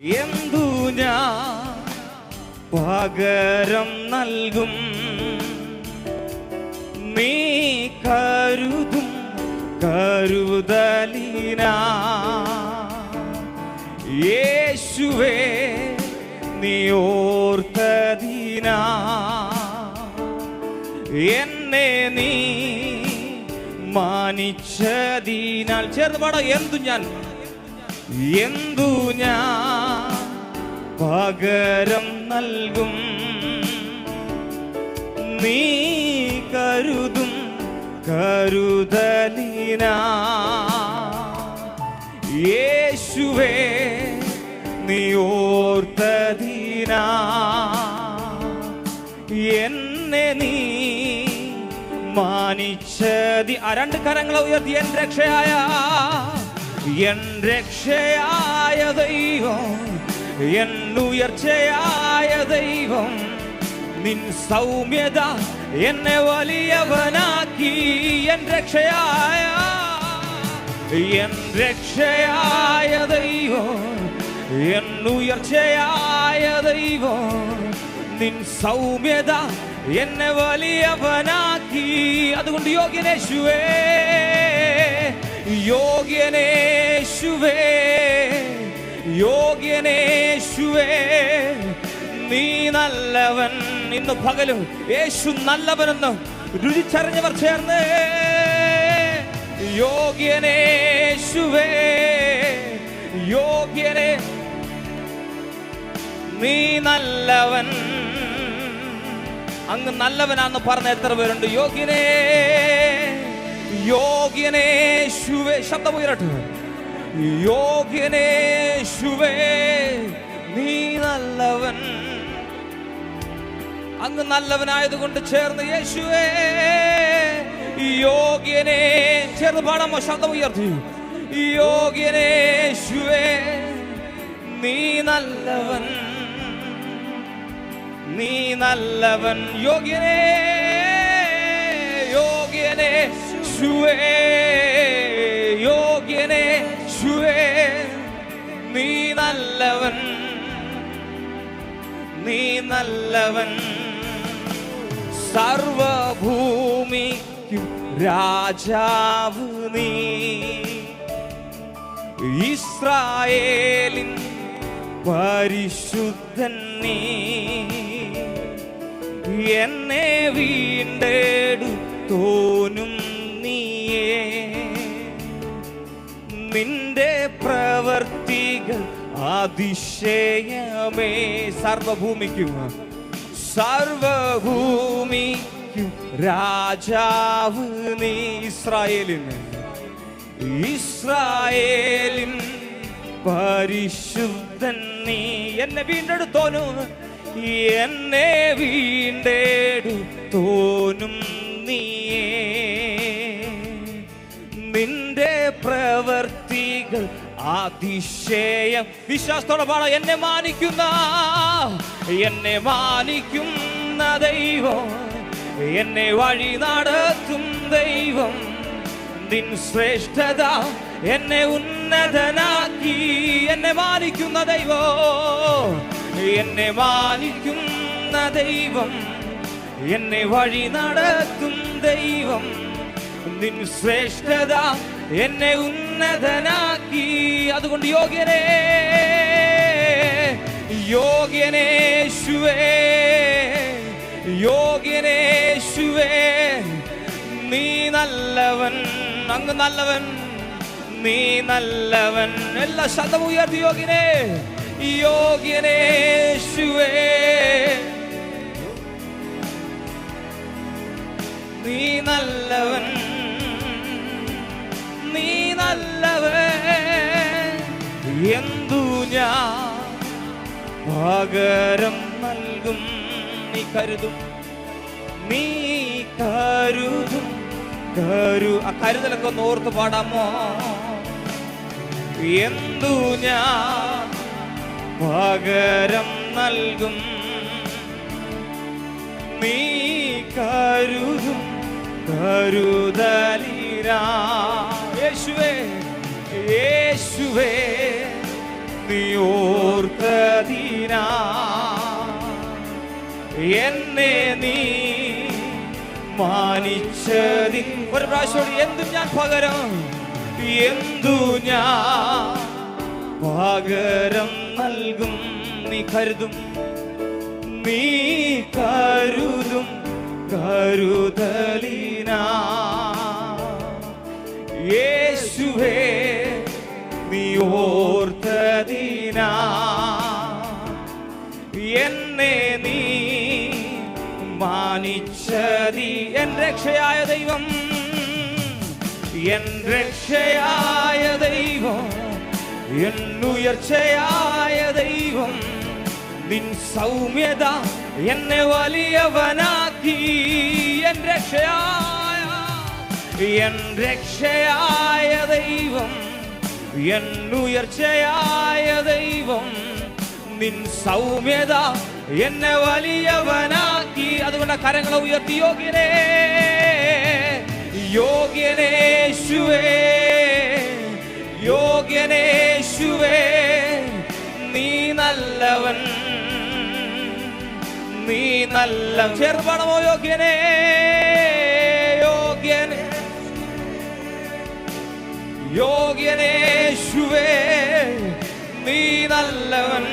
എന്തു ഞാൻ പകരം നൽകും? നീ കരുതും കരുതലിനാ യേശുവേ, നീ ഓർത്തതിനാ എന്നെ നീ മാനിച്ചതിനാൽ. ചേർന്ന് പാടാം. എന്തു ഞാൻ പകരം നൽകും? നീ കരുതും കരുതലിനാ യേശുവേ, നീ ഓർത്തതിനാ എന്നെ നീ മാനിച്ചതി. ആ രണ്ട് കരങ്ങളെ ഉയർത്തി. എൻ രക്ഷയായ ദൈവം, എൻ ഉയർച്ചയായ ദൈവം, നിൻ സൗമ്യത എന്നെ വലിയവനാക്കി. എൻ രക്ഷയായ ദൈവം, എൻ ഉയർച്ചയായ ദൈവം, നിൻ സൗമ്യത എന്നെ വലിയവനാക്കി. അതുകൊണ്ട് യോഗ്യനേശുവേ, യോഗ്യനേശുവേ, യോഗ്യനേശുവേ, നീ നല്ലവൻ. ഇന്ന് പകലും യേശു നല്ലവനെന്ന് രുചിച്ചറിഞ്ഞവർ ചേർന്ന് യോഗ്യനേശുവേ, യോഗ്യനേ, നീ നല്ലവൻ. അങ്ങ് നല്ലവനാന്ന് പറഞ്ഞ എത്ര പേരുണ്ട്? യോഗ്യനേശുവേ, ശബ്ദമുയരട്ടെ. യോഗ്യനേശുവേ, നീ നല്ലവൻ. അങ്ങ് നല്ലവനായതുകൊണ്ട് ചേർന്ന് യേശുവേ, യോഗ്യനേ, ചേർന്ന് പാടാമോ? ശബ്ദമുയർത്തി. യോഗ്യനേശുവേ, നീ നല്ലവൻ, നീ നല്ലവൻ. യോഗ്യനേശുവേ, യോഗ്യനേശുവേ, നീ നല്ലവൻ, നീ നല്ലവൻ. സർവഭൂമിക്കും രാജാവ് നീ, ഇസ്രായേലിൻ പരിശുദ്ധൻ നീ, എന്നെ വീണ്ടെടുത്തോനും നീയേ, നിന്റെ പ്രവർത്തികൾ അതിശയമേ. സർവഭൂമിക്കും രാജാവ് നീ, ഇസ്രായേലിൻ പരിശുദ്ധൻ നീ, എന്നെ വീണ്ടെടുത്തോനും, എന്നെ വീണ്ടെടുത്തോനും നീയേ, നിന്റെ പ്രവർത്തികൾ അതിശയം. വിശ്വാസത്തോടെ പാടാം. എന്നെ മാനിക്കുന്ന ദൈവം, എന്നെ വഴി നടത്തും ദൈവം, നിൻ ശ്രേഷ്ഠത എന്നെ ഉന്നതനാക്കി. എന്നെ മാനിക്കുന്ന ദൈവം, എന്നെ മാനിക്കുന്ന ദൈവം, എന്നെ വഴി നടത്തും ദൈവം, നിൻ ശ്രേഷ്ഠത എന്നെ ഉന്നതനാക്കി. അതുകൊണ്ട് യോഗ്യനേശുവേ, യോഗ്യനേശുവേ, നീ നല്ലവൻ. അങ്ങ് നല്ലവൻ, നീ നല്ലവൻ. എല്ലാ ശബ്ദവും ഉയർത്തി. യോഗ്യനേശുവേ, നീ നല്ലവൻ, നീ നല്ലവൻ. എന്തു ഞാൻ പകരം നൽകും? നീ കരുതും, നീ കരുതും ആ കരുതലൊക്കെ ഒന്ന് ഓർത്ത് പാടാമോ? എന്തു ഞാൻ പകരം നൽകും? നീ കരുതും കരുതലിനാ യേശുവേ, യേശുവേ, നീ ഓർത്തതിനാ എന്നെ നീ മാനിച്ചതി. ഒരു പ്രാവശ്യം എന്തു ഞാൻ പകരം, എന്തു ഞാൻ പകരം നൽകും. നീ കരുതും, നീ കരുതും കരുതലിനാ യേശുവേ നീ ഓർത്തതിനാ എന്നെ നീ മാനിച്ചതി. എൻ രക്ഷയായ ദൈവം, എൻ രക്ഷയായ ദൈവം, എൻ ഉയർച്ചയായ ദൈവം, നിൻ സൗമ്യത എന്നെ വലിയവനാക്കി. എൻ രക്ഷയായ ദൈവം, എൻ ഉയർച്ചയായ ദൈവം, നിൻ സൗമ്യത എന്നെ വലിയവനാക്കി. അതുകൊണ്ട് കരങ്ങളെ ഉയർത്തി യോഗ്യനേ, യോഗ്യനേശുവേ, യോഗ്യനേശുവേ, നീ നല്ലവൻ, നീ നല്ല. ചേർപ്പാണമോ യോഗ്യനേ, യോഗ്യനേ, യോഗ്യനേശുവേ, നീ നല്ലവൻ,